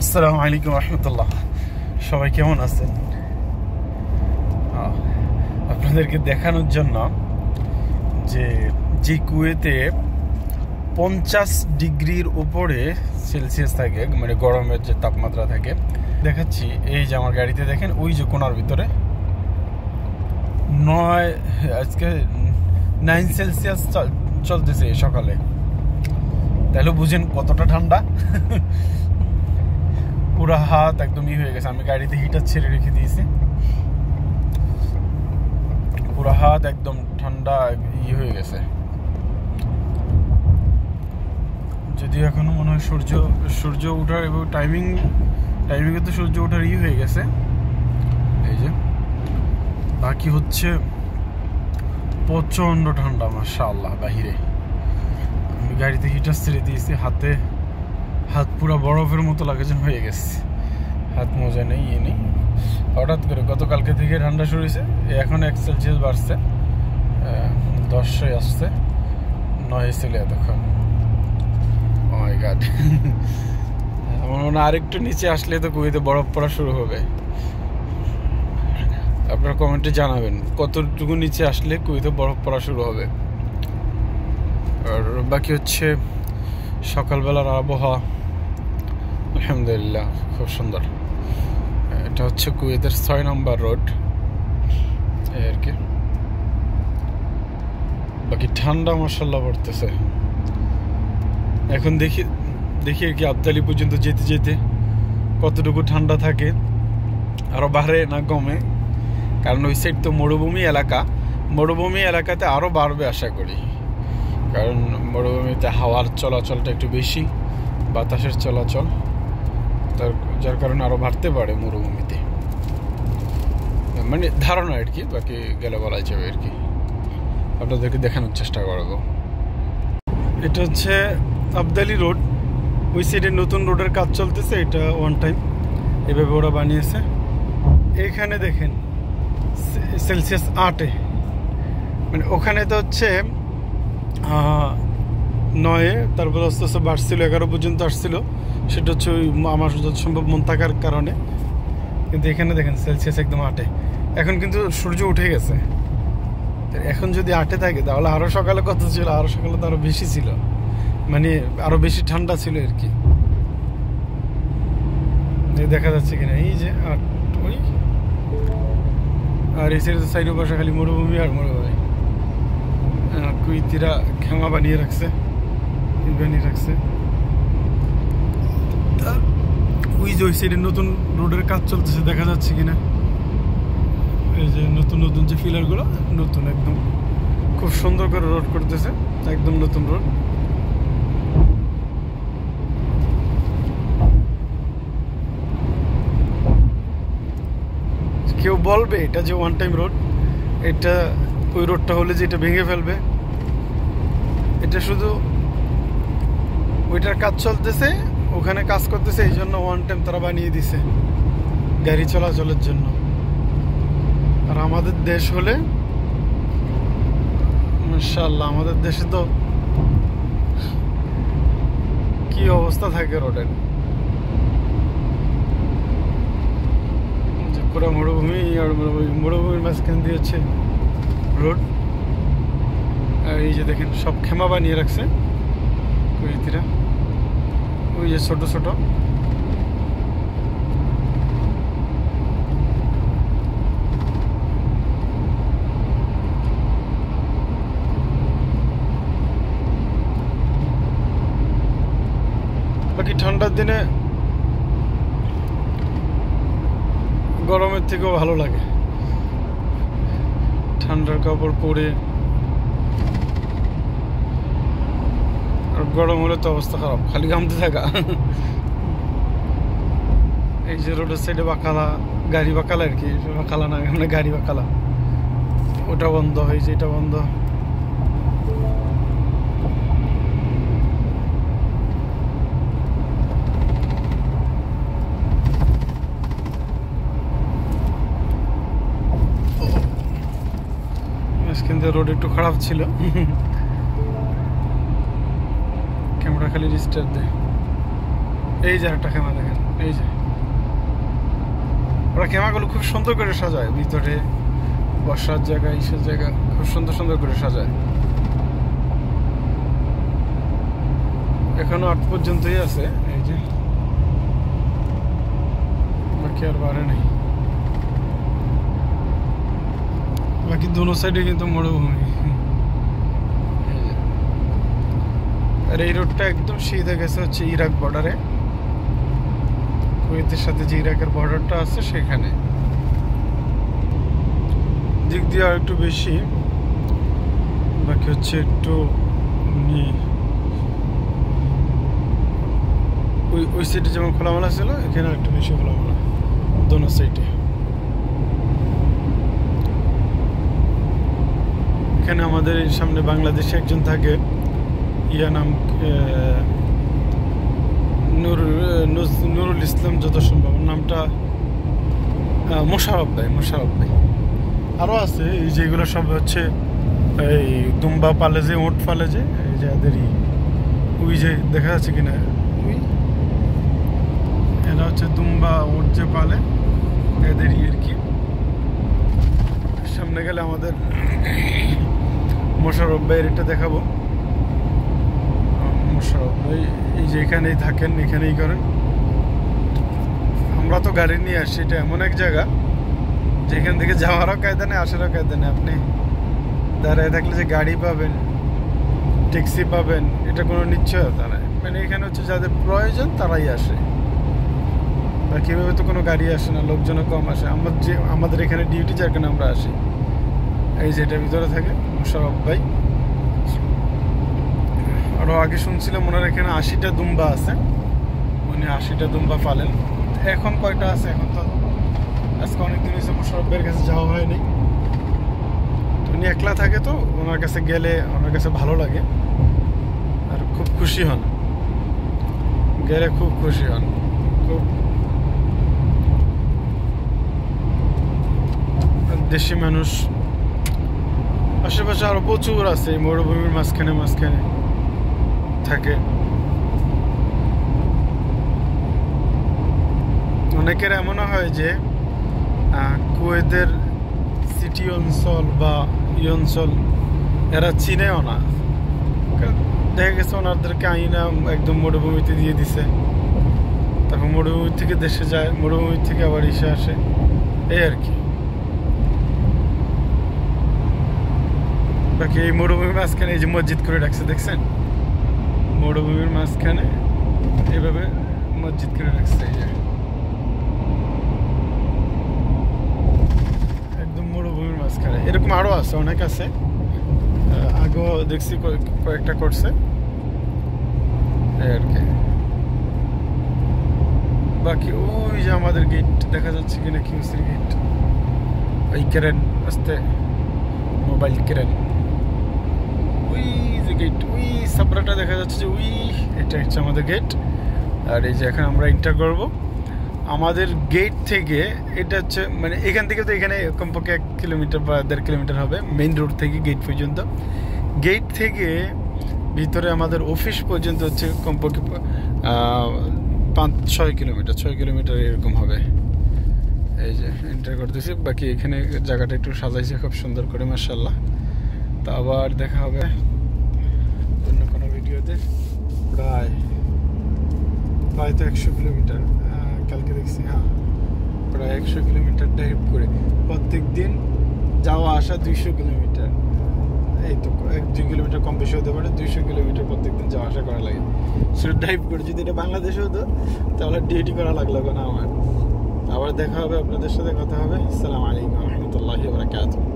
আসসালামু আলাইকুম রহমতুল্লাহ। সবাই কেমন আছেন? আপনাদেরকে দেখানোর জন্য যে কুয়েতে 50 ডিগ্রির উপরে সেলসিয়াস থাকে, মানে গরমের যে তাপমাত্রা থাকে, দেখাচ্ছি। এই যে আমার গাড়িতে দেখেন, ওই যে কোনার ভিতরে আজকে 9 সেলসিয়াস চলতেছে সকালে। তাহলে বুঝেন কতটা ঠান্ডা। পুরা হাত একদম হয়ে গেছে। আমি গাড়িতে হিটার ছেড়ে রেখে দিয়েছি, পুরা হাত একদম ঠান্ডা হয়ে গেছে। যদিও এখনো মনে হয় সূর্য ওঠার এবং টাইমিংয়ে তো সূর্য ওঠার হয়ে গেছে। এই যে বাকি হচ্ছে প্রচন্ড ঠান্ডা মাশাআল্লাহ। বাহিরে আমি গাড়িতে হিটার ছেড়ে দিয়েছি, হাত পুরো বরফের মতো লাগে যেন হয়ে গেছে। হাত মোজা নেই, নেই। হঠাৎ করে গতকালকে থেকে ঠান্ডা শুরু হয়েছে, এখন 1 সেলসিয়াস বাড়ছে, 10 আসছে, 9 ছিল এতক্ষণ। ও মাই গড। আমার মনে হয় আরেকটু নিচে আসলে তো কুয়েতে বরফ পড়া শুরু হবে। আপনারা কমেন্টে জানাবেন কতটুকু নিচে আসলে কুয়েতে বরফ পড়া শুরু হবে। আর বাকি হচ্ছে সকালবেলার আবহাওয়া আলহামদুলিল্লাহ খুব সুন্দর। এটা হচ্ছে কুয়েতের 6 নম্বর রোড আর কি। বাকি ঠান্ডা মাশাআল্লাহ পড়তেছে। এখন দেখি আর কি আবদালি পর্যন্ত যেতে যেতে কতটুকু ঠান্ডা থাকে, আরো বাড়ে না কমে। কারণ ওই সাইড তো মরুভূমি এলাকাতে আরো বাড়বে আশা করি। কারণ মরুভূমিতে হাওয়ার চলাচলটা একটু বেশি, বাতাসের চলাচল, যার কারণে আরো বাড়তে পারে মরুভূমিতে, মানে ধারণা আর কি। বাকি গেলে বলা যাবে আর কি, আপনাদেরকে দেখানোর চেষ্টা করব। এটা হচ্ছে আবদালি রোড। ওই সাইডে নতুন রোডের কাজ চলতেছে, এটা ওয়ান টাইম এভাবে ওরা বানিয়েছে। এখানে দেখেন সেলসিয়াস 8-এ, মানে ওখানে তো হচ্ছে 9-এ, তারপর আস্তে আস্তে বাড়ছিল, 11 পর্যন্ত আসছিল। সেটা হচ্ছে ওই আমার যত সম্ভব মন থাকার কারণে। কিন্তু এখানে দেখেন সেলসিয়াস একদম 8-এ। এখন কিন্তু সূর্য উঠে গেছে। এখন যদি 8-এ থাকে তাহলে আরো সকালে কত ছিল? আরো সকালে তো আরো বেশি ছিল, মানে আরো বেশি ঠান্ডা ছিল আর কি। দেখা যাচ্ছে কিনা, এই যে ওই আর এই সাইডের পাশে খালি মরুভূমি আর মরুভূমি। কুইতিরা খেমা বানিয়ে রাখছে। ওই যে ওই সাইডে নতুন রোডের কাজ চলতেছে, দেখা যাচ্ছে কিনা। এই যে নতুন যে ফিলার গুলো নতুন, একদম খুব সুন্দর করে রোড করতেছে, একদম নতুন রোড। কেউ বলবে এটা যে ওয়ান টাইম রোড, এটা ওই রোডটা হলে যে এটা ভেঙে ফেলবে। এটা শুধু ওইটার কাজ চলতেছে, ওখানে কাজ করতেছে, এই জন্য ওয়ান টাইম তারা বানিয়ে দিছে গাড়ি চলাচলের জন্য। আর আমাদের দেশ হলে মাশাআল্লাহ, আমাদের দেশে তো কি অবস্থা থাকে রোডের। পুরো মরুভূমি, আর মরুভূমির মাঝখান দিয়ে হচ্ছে রোড। আর এই যে দেখেন সব খেমা বানিয়ে রাখছে কুয়েতিরা, ওই যে ছোট ছোট। বাকি ঠান্ডার দিনে গরমের থেকেও ভালো লাগে, ঠান্ডার কাপড় পরে। আর গরম হলে তো অবস্থা খারাপ, খালি ঘামতে থাকা। এই যে রোডের সাইডে বাকালা, গাড়ি বাকালা আর কি, বাকালা না মানে গাড়ি বাকালা, ওটা বন্ধ হয়েছে, এটা বন্ধ। কিন্তু রোড একটু খারাপ ছিল, ক্যামেরা খালি রিস্টার্ট দেয়। এই যে একটা ক্যামেরা দেখেন। এই যে ওরা খেমাগুলো খুব সুন্দর করে সাজায়, ভিতরে বসার জায়গা, এইসব জায়গা খুব সুন্দর সুন্দর করে সাজায়। এখনো 8 পর্যন্তই আছে, এই যে বাকি আর বাড়ে নেই। বাকি দোনো সাইডে কিন্তু মরুভূমি। আর এই রোডটা একদম সিধা গেছে হচ্ছে ইরাক বর্ডারে, কুয়েতের সাথে যে ইরাকের বর্ডারটা আছে সেখানে। দিক দিয়ে আর একটু বেশি, বাকি হচ্ছে একটু ওই সাইডে যেমন খোলামেলা ছিল, এখানে একটু বেশি খোলামেলা দোনো সাইডে। এখানে আমাদের সামনে বাংলাদেশে একজন থাকে, ইয়া নাম নুরুল ইসলাম যত সম্ভব নামটা, মোশারফ ভাই। আরও আছে এই যেগুলো সব হচ্ছে এই দুম্বা পালে যে, ওট পালে যে, এই যে এদেরই ওই যে দেখা যাচ্ছে কিনা, ওই এরা হচ্ছে দুম্বা ওট যে পালে এদেরই আর কি। সামনে গেলে আমাদের মোশারফ ভাইয়ের এটা দেখাবো। মোশারফ ভাই এই যে এখানেই থাকেন, এখানেই করেন। আমরা তো গাড়ি নিয়ে আসি, এটা এমন এক জায়গা যেখান থেকে যাওয়ারও কায়দা নেই, আসারও কায়দা নেই। আপনি দাঁড়ায় থাকলে যে গাড়ি পাবেন, ট্যাক্সি পাবেন, এটা কোনো নিশ্চয়তা নেই। মানে এখানে হচ্ছে যাদের প্রয়োজন তারাই আসে, বা কীভাবে তো কোনো গাড়ি আসে না, লোকজনও কম আসে। আমাদের এখানে ডিউটি, যার কারণে আমরা আসি। এই যে এটার ভিতরে থাকে মোশারফ ভাই। আরও আগে শুনছিলাম ওনার এখানে 80টা দুম্বা আছে, উনি 80টা দুম্বা পালেন। এখন কয়টা আছে এখন তো আজকে অনেকদিন হয়েছে মোশারফ ভাইয়ের কাছে যাওয়া হয়নি। উনি একলা থাকে, তো ওনার কাছে গেলে ওনার কাছে ভালো লাগে আর খুব খুশি হন, গেলে খুব খুশি হন। খুব দেশি মানুষ। আশেপাশে আরো প্রচুর আছে, মরুভূমির মাঝখানে থাকে। অনেকের এমনও হয় যে কুয়েতের সিটি অঞ্চল বা ই অঞ্চল এরা চিনেও না, দেখা গেছে ওনাদেরকে আইনা একদম মরুভূমিতে দিয়ে দিছে, তারপর মরুভূমি থেকে দেশে যায়, মরুভূমি থেকে আবার এসে আসে, এই আর কি। বাকি এই মরুভূমির মাঝখানে এই যে মসজিদ করে রাখছে, দেখছেন? মরুভূমির মাঝখানে এভাবে মসজিদ করে রাখছে, এই যে একদম মরুভূমির মাঝখানে। এরকম আরো আছে, অনেক আছে, আগেও দেখছি কয়েকটা করছে, এই আর কি। বাকি ওই যে আমাদের গেট দেখা যাচ্ছে কিনা, কিউসির গেট, ওই কেরেন আসতে মোবাইল কেরেন, ওই যে গেট, ওই সাবরাটা দেখা যাচ্ছে যে ওই, এটা হচ্ছে আমাদের গেট। আর এই যে এখন আমরা এন্টার করব আমাদের গেট থেকে। এটা হচ্ছে মানে এখান থেকে তো এখানে কমপক্ষে 1 কিলোমিটার বা 1.5 কিলোমিটার হবে মেইন রোড থেকে গেট পর্যন্ত। গেট থেকে ভিতরে আমাদের অফিস পর্যন্ত হচ্ছে কমপক্ষে 5-6 কিলোমিটার, 6 কিলোমিটার এরকম হবে। এই যে এন্টার করতেছি। বাকি এখানে জায়গাটা একটু সাজাইছে খুব সুন্দর করে, মাশাআল্লাহ। তো আবার দেখা হবে অন্য কোনো ভিডিওতে। প্রায় তো 100 কিলোমিটার কালকে দেখছি, হ্যাঁ প্রায় 100 কিলোমিটার ড্রাইভ করে প্রত্যেক দিন যাওয়া আসা, 200 কিলোমিটার। এই তো 1-2 কিলোমিটার কম বেশি হতে পারে, 200 কিলোমিটার প্রত্যেকদিন যাওয়া আসা করা লাগে সেটা ড্রাইভ করে। যদি এটা বাংলাদেশে হতো তাহলে ডিউটি করা লাগলো না আমার। আবার দেখা হবে, আপনাদের সাথে কথা হবে। আসসালামু আলাইকুম ওয়া রাহমাতুল্লাহি ওয়া বারাকাতুহু।